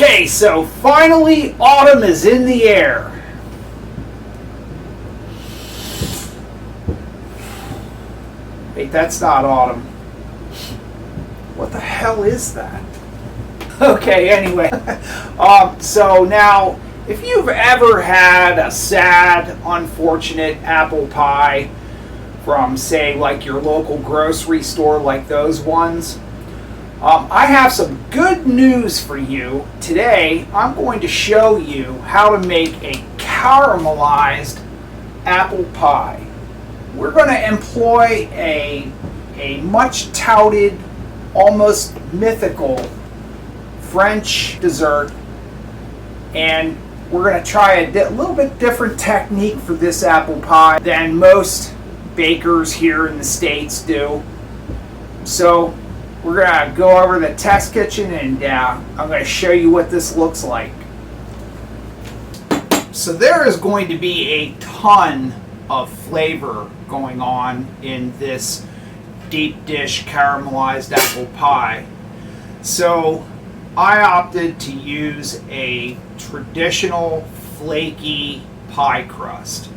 Okay, so finally autumn is in the air. Wait, that's not autumn. What the hell is that? Okay, anyway. So now, if you've ever had a sad, unfortunate apple pie from, say, like your local grocery store, like those ones, I have some good news for you. Today, I'm going to show you how to make a caramelized apple pie. We're going to employ a much touted, almost mythical French dessert, and we're going to try a little bit different technique for this apple pie than most bakers here in the States do. So we're going to go over the test kitchen, and I'm going to show you what this looks like. So there is going to be a ton of flavor going on in this deep dish caramelized apple pie. So I opted to use a traditional flaky pie crust.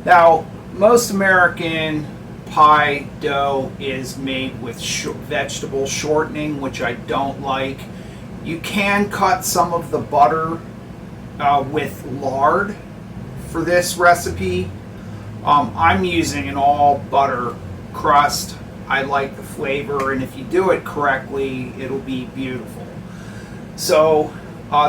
Now, most American pie dough is made with vegetable shortening, which I don't like. You can cut some of the butter with lard for this recipe. I'm using an all butter crust. I like the flavor, and if you do it correctly, it'll be beautiful. So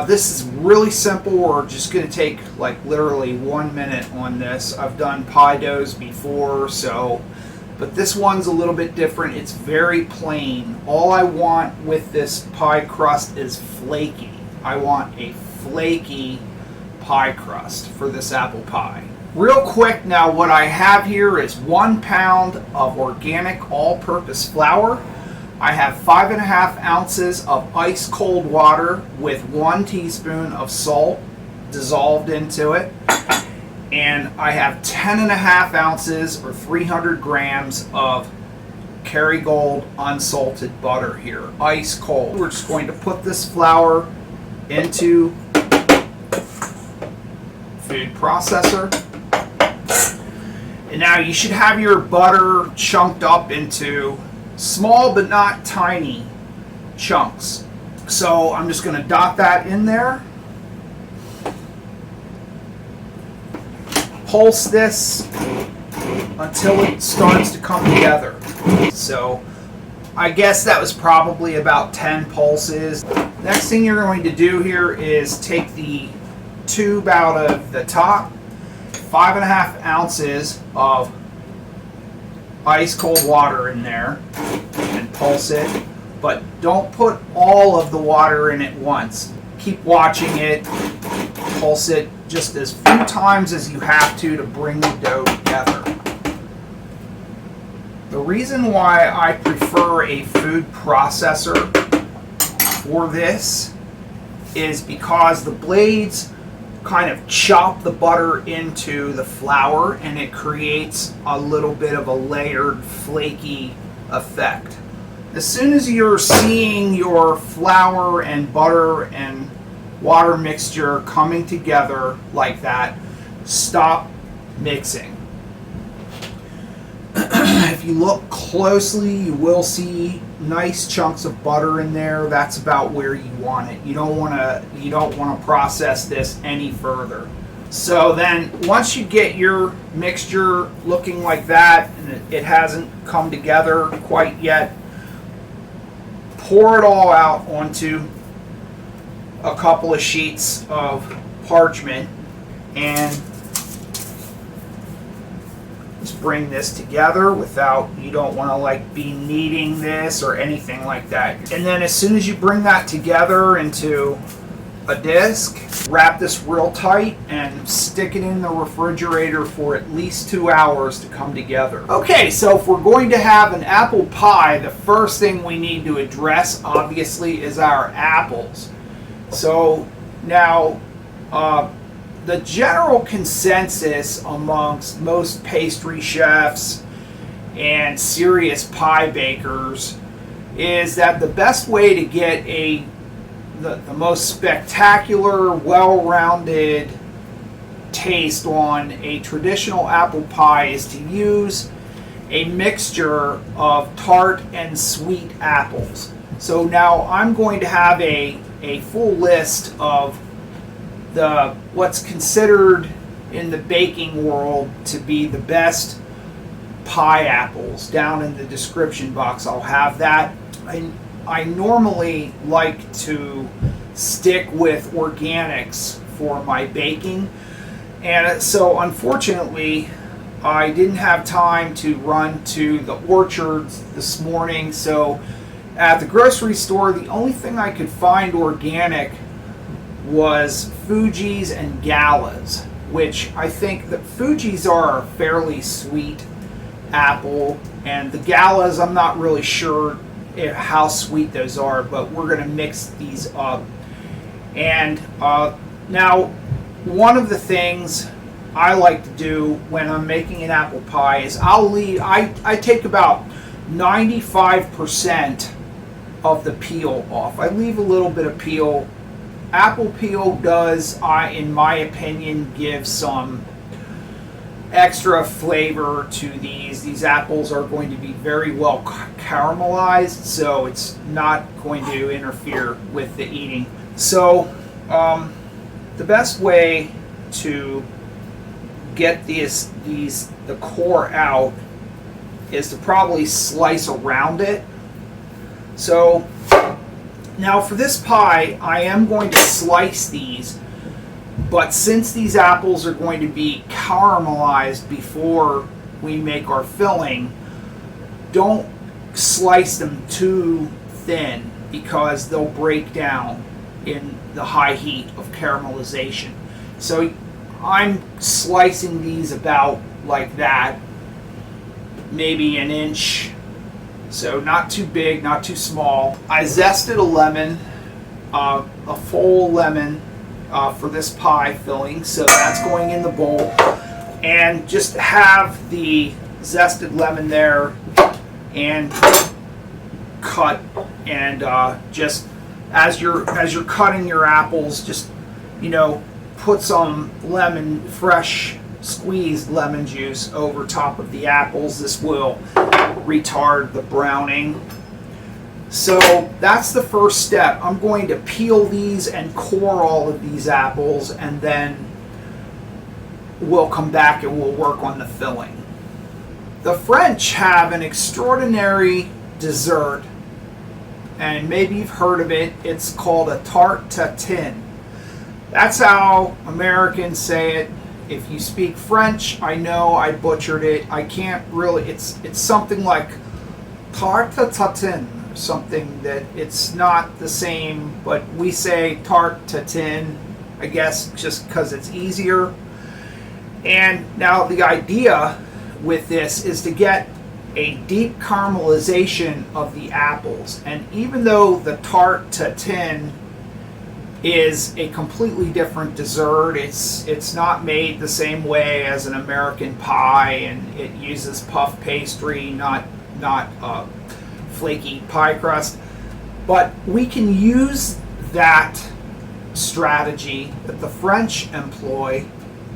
this is really simple. We're just going to take like literally 1 minute on this. I've done pie doughs before, but this one's a little bit different. It's very plain. All I want with this pie crust is flaky. I want a flaky pie crust for this apple pie. Real quick now, what I have here is 1 pound of organic all-purpose flour. I have 5.5 ounces of ice cold water with 1 teaspoon of salt dissolved into it. And I have 10.5 ounces or 300 grams of Kerrygold unsalted butter here, ice cold. We're just going to put this flour into food processor. And now you should have your butter chunked up into small but not tiny chunks. So I'm just going to dot that in there. Pulse this until it starts to come together. So I guess that was probably about 10 pulses. Next thing you're going to do here is take the tube out of the top, 5.5 ounces of ice cold water in there, and pulse it, but don't put all of the water in at once. Keep watching it, pulse it just as few times as you have to bring the dough together. The reason why I prefer a food processor for this is because the blades kind of chop the butter into the flour, and it creates a little bit of a layered, flaky effect. As soon as you're seeing your flour and butter and water mixture coming together like that, stop mixing. If you look closely, you will see nice chunks of butter in there. That's about where you want it. You don't want to process this any further. So then once you get your mixture looking like that, and it hasn't come together quite yet, pour it all out onto a couple of sheets of parchment and just bring this together without, you don't want to like be kneading this or anything like that. And then as soon as you bring that together into a disc, wrap this real tight and stick it in the refrigerator for at least 2 hours to come together. Okay, so if we're going to have an apple pie, the first thing we need to address obviously is our apples. So now the general consensus amongst most pastry chefs and serious pie bakers is that the best way to get a the most spectacular, well-rounded taste on a traditional apple pie is to use a mixture of tart and sweet apples. So now I'm going to have a full list of what's considered in the baking world to be the best pie apples down in the description box. I'll have that. I normally like to stick with organics for my baking, and so unfortunately I didn't have time to run to the orchards this morning. So at the grocery store, the only thing I could find organic was Fuji's and Galas, which I think the Fuji's are a fairly sweet apple, and the Galas, I'm not really sure how sweet those are, but we're going to mix these up. And now, one of the things I like to do when I'm making an apple pie is I take about 95% of the peel off. I leave a little bit of peel. Apple peel does, in my opinion, give some extra flavor to these. These apples are going to be very well caramelized, so it's not going to interfere with the eating. So the best way to get the core out is to probably slice around it. So now for this pie, I am going to slice these, but since these apples are going to be caramelized before we make our filling, don't slice them too thin because they'll break down in the high heat of caramelization. So I'm slicing these about like that, maybe an inch. So not too big, not too small. I zested a lemon, a full lemon for this pie filling, so that's going in the bowl. And just have the zested lemon there and cut, and just as you're cutting your apples, just put some fresh squeezed lemon juice over top of the apples. This will retard the browning. So that's the first step. I'm going to peel these and core all of these apples, and then we'll come back and we'll work on the filling. The French have an extraordinary dessert, and maybe you've heard of it. It's called a tarte tatin. That's how Americans say it. If you speak French, I know I butchered it. I can't really, it's something like tarte tatin, or something that it's not the same, but we say tarte tatin, I guess, just because it's easier. And now the idea with this is to get a deep caramelization of the apples. And even though the tarte tatin is a completely different dessert, it's not made the same way as an American pie, and it uses puff pastry, not flaky pie crust. But we can use that strategy that the French employ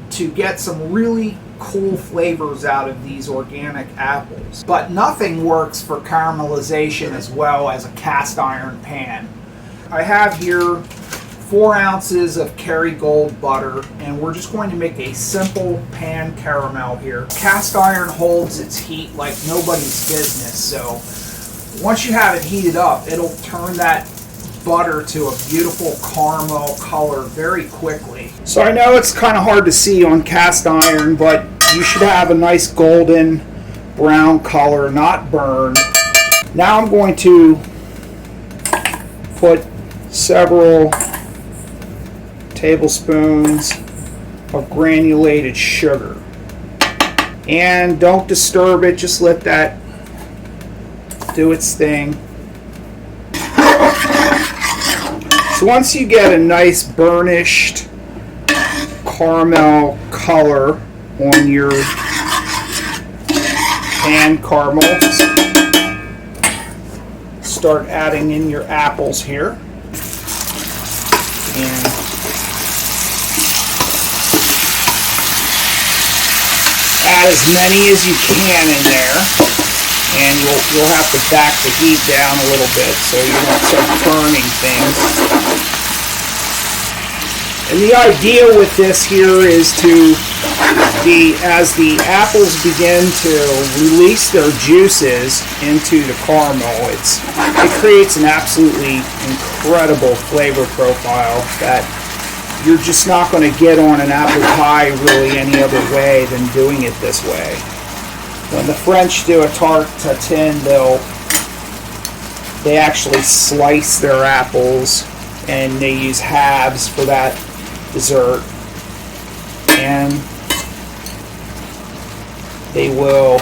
to get some really cool flavors out of these organic apples. But nothing works for caramelization as well as a cast iron pan. I have here 4 ounces of Kerrygold butter, and we're just going to make a simple pan caramel here. Cast iron holds its heat like nobody's business, so once you have it heated up, it'll turn that butter to a beautiful caramel color very quickly. So I know it's kind of hard to see on cast iron, but you should have a nice golden brown color, not burned. Now I'm going to put several tablespoons of granulated sugar, and don't disturb it, just let that do its thing. So once you get a nice burnished caramel color on your pan caramel, start adding in your apples here. and add as many as you can in there, and you'll have to back the heat down a little bit so you don't start burning things. And the idea with this here is to as the apples begin to release their juices into the caramel, it creates an absolutely incredible flavor profile that you're just not going to get on an apple pie really any other way than doing it this way. When the French do a tarte tatin, they actually slice their apples and they use halves for that dessert, and they will,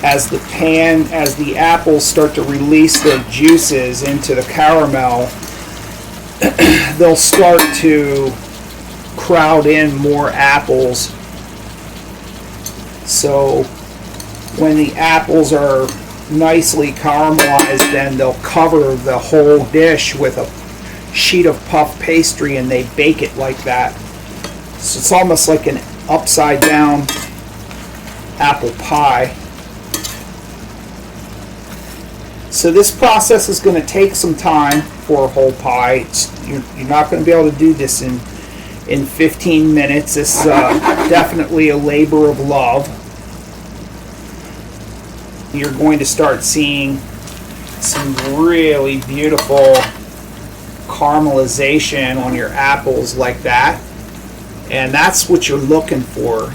as the apples start to release their juices into the caramel, they'll start to crowd in more apples. So when the apples are nicely caramelized, then they'll cover the whole dish with a sheet of puff pastry, and they bake it like that. So it's almost like an upside down apple pie. So this process is going to take some time for a whole pie. You're not going to be able to do this in 15 minutes. It's definitely a labor of love. You're going to start seeing some really beautiful caramelization on your apples like that, and that's what you're looking for.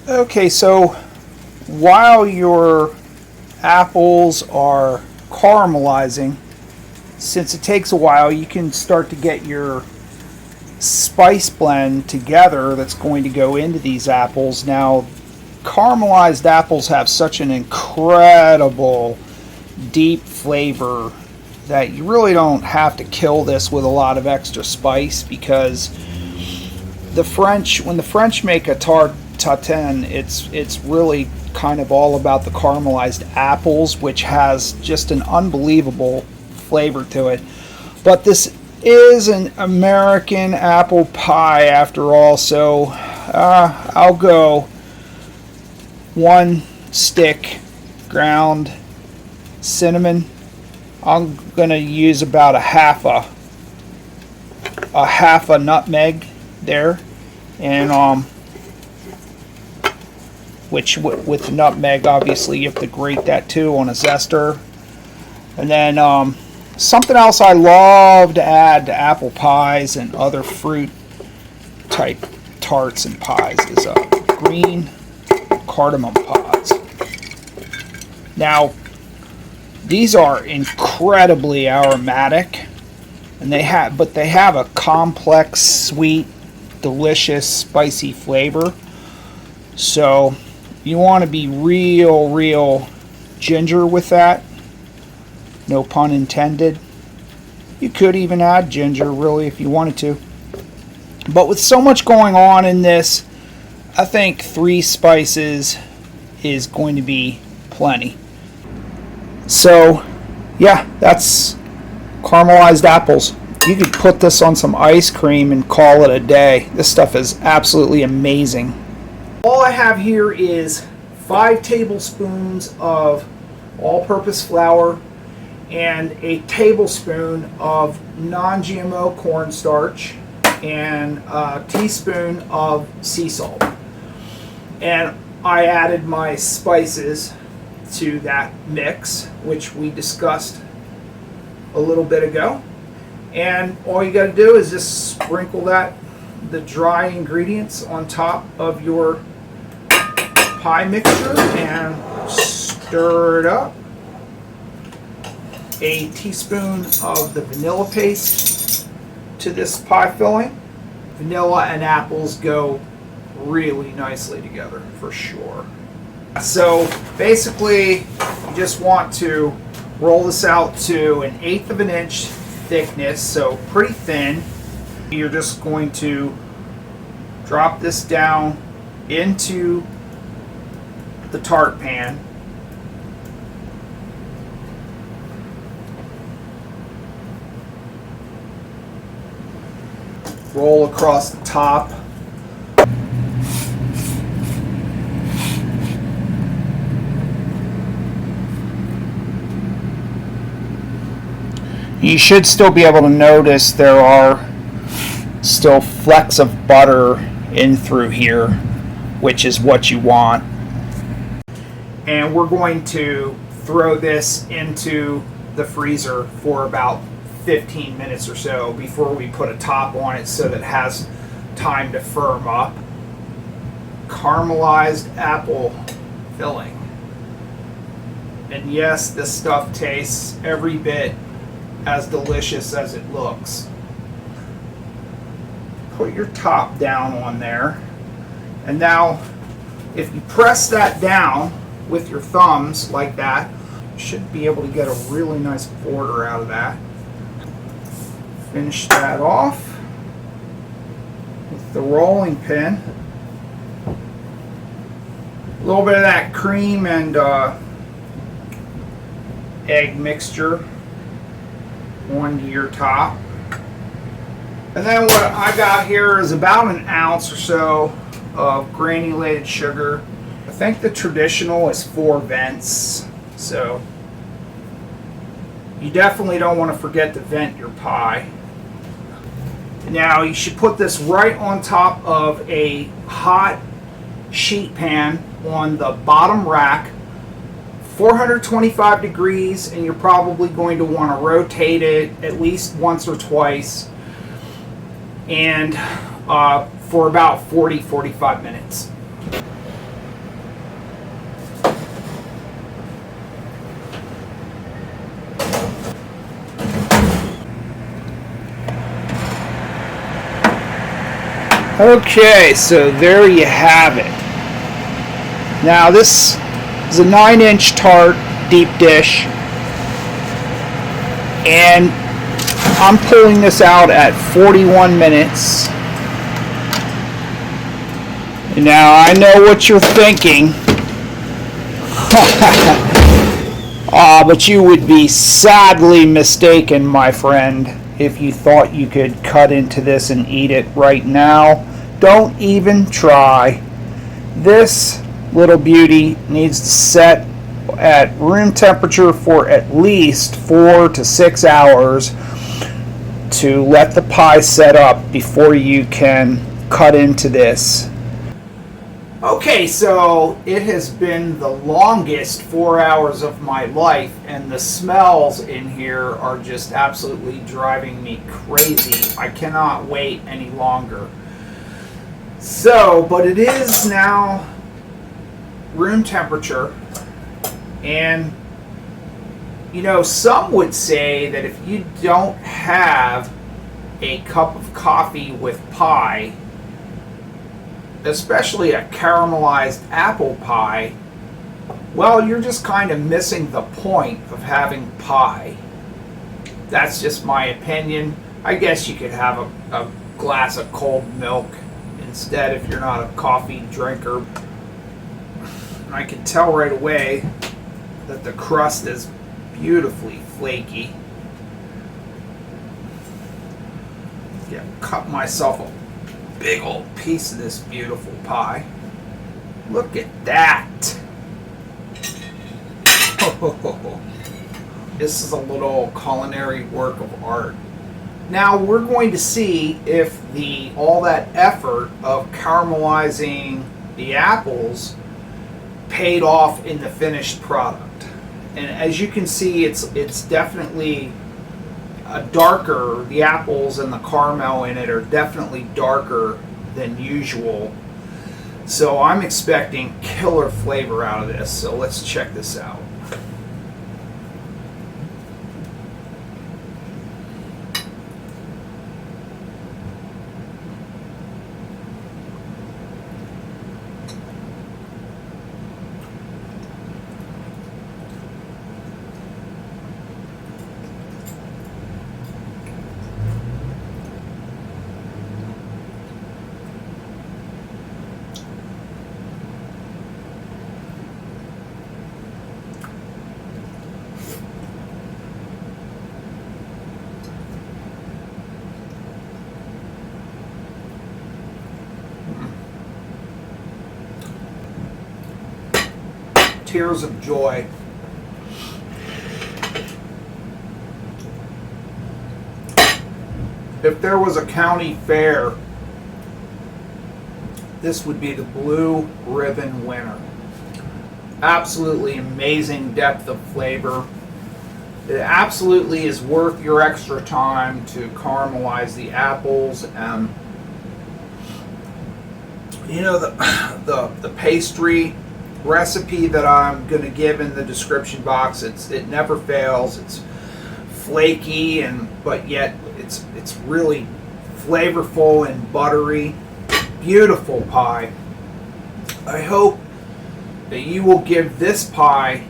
Okay, so while your apples are caramelizing, since it takes a while, you can start to get your spice blend together that's going to go into these apples. Now, caramelized apples have such an incredible deep flavor that you really don't have to kill this with a lot of extra spice, because when the French make a tarte tatin, it's really kind of all about the caramelized apples, which has just an unbelievable flavor to it. But this is an American apple pie after all, so I'll go 1 stick ground cinnamon. I'm gonna use about a half a nutmeg there, and which with the nutmeg, obviously you have to grate that too on a zester. And then something else I love to add to apple pies and other fruit type tarts and pies is green cardamom pods. Now, these are incredibly aromatic, and they have a complex, sweet, delicious, spicy flavor. So you want to be real ginger with that. No pun intended. You could even add ginger, really, if you wanted to. But with so much going on in this, I think 3 spices is going to be plenty. So, yeah, that's caramelized apples. You could put this on some ice cream and call it a day. This stuff is absolutely amazing. All I have here is 5 tablespoons of all-purpose flour and a tablespoon of non-GMO cornstarch and a teaspoon of sea salt. And I added my spices to that mix, which we discussed a little bit ago. And all you got to do is just sprinkle the dry ingredients on top of your pie mixture and stir it up. A teaspoon of the vanilla paste to this pie filling. Vanilla and apples go really nicely together for sure. So basically, you just want to roll this out to 1/8 of an inch thickness, so pretty thin. You're just going to drop this down into the tart pan. roll across the top. You should still be able to notice there are still flecks of butter in through here, which is what you want. And we're going to throw this into the freezer for about 15 minutes or so before we put a top on it so that it has time to firm up. Caramelized apple filling. And yes, this stuff tastes every bit as delicious as it looks. Put your top down on there. And now, if you press that down with your thumbs like that, you should be able to get a really nice border out of that. Finish that off with the rolling pin. A little bit of that cream and egg mixture onto your top. And then what I got here is about an ounce or so of granulated sugar. I think the traditional is 4 vents, so you definitely don't want to forget to vent your pie. Now you should put this right on top of a hot sheet pan on the bottom rack, 425 degrees, and you're probably going to want to rotate it at least once or twice, and for about 40-45 minutes. Okay, so there you have it. Now this is a 9-inch tart deep dish, and I'm pulling this out at 41 minutes. Now I know what you're thinking. But you would be sadly mistaken, my friend, if you thought you could cut into this and eat it right now. Don't even try. This little beauty needs to set at room temperature for at least 4 to 6 hours to let the pie set up before you can cut into this. Okay, so it has been the longest 4 hours of my life, and the smells in here are just absolutely driving me crazy. I cannot wait any longer. So, but it is now room temperature, and you know, some would say that if you don't have a cup of coffee with pie, especially a caramelized apple pie, well, you're just kind of missing the point of having pie. That's just my opinion. I guess you could have a glass of cold milk instead if you're not a coffee drinker. I can tell right away that the crust is beautifully flaky. Yeah, cut myself a big old piece of this beautiful pie. Look at that. This is a little culinary work of art. Now we're going to see if all that effort of caramelizing the apples paid off in the finished product. And as you can see, it's definitely a darker, the apples and the caramel in it are definitely darker than usual. So I'm expecting killer flavor out of this. So let's check this out. tears of joy. If there was a county fair, this would be the blue ribbon winner. Absolutely amazing depth of flavor. It absolutely is worth your extra time to caramelize the apples. You know, the pastry recipe that I'm going to give in the description box, it never fails. It's flaky, but yet it's really flavorful and buttery. Beautiful pie. I hope that you will give this pie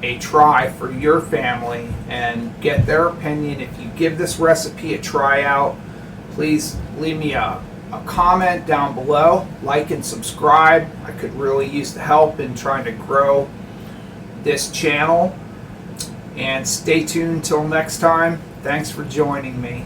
a try for your family and get their opinion. If you give this recipe a try out, please leave me a comment down below. Like and subscribe. I could really use the help in trying to grow this channel. And stay tuned till next time. Thanks for joining me.